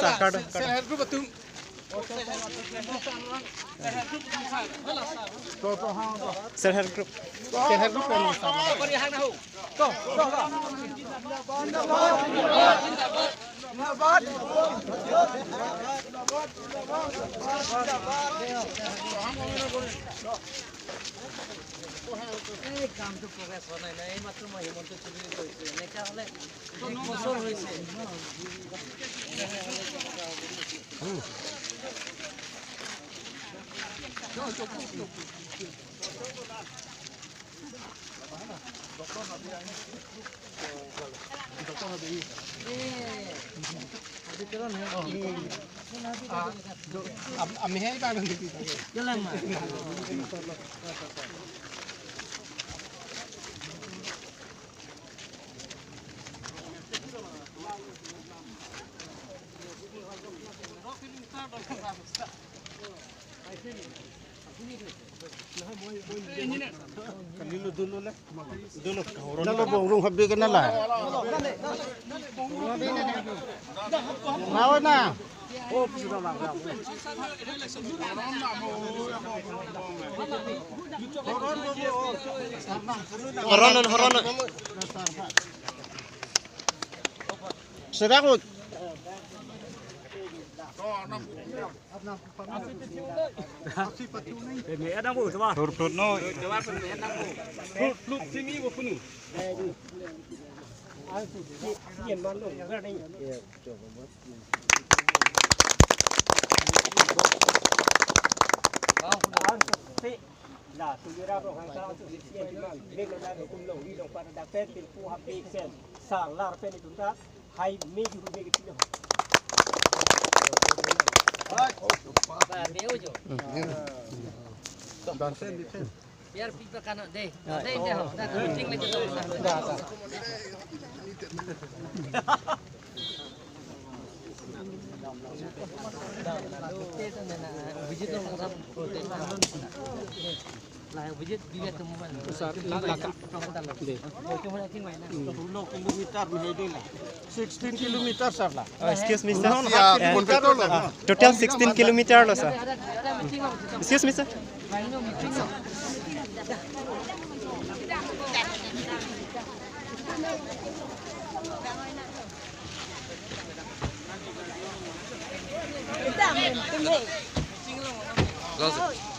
sah kado. Self group betul. Self help group. Self group kan sama. কামটো progress হোৱা নাই নাই মাত্ৰ মই হিমন্ত চুবুৰী কৈছো এনেকা হলে এক বছৰ হৈছে আমি হে পাগল দেখি কেলাং মা Nalo borong habi ka na lang. Nawa na. Horon. Sedakut. Fruit no. Là từ ra vào hàng sao từ tiền thì mà bên này để cùng lồng đi đồng quan đặc biệtเป็นผู้ฮับปีเซนสั่งลาเป็นchúng ta hay mấy cái việc cái đó và béo chứ biar pipa kan deh deh dah kucing lagi tu Wujud dia temuan. Besar lakak. Cuma nanti main. 10 kilometer mahidila. 16 kilometer sir lah. Excuse me, sir. Total 16 kilometer lo, sir. Excuse me, sir. Langsung.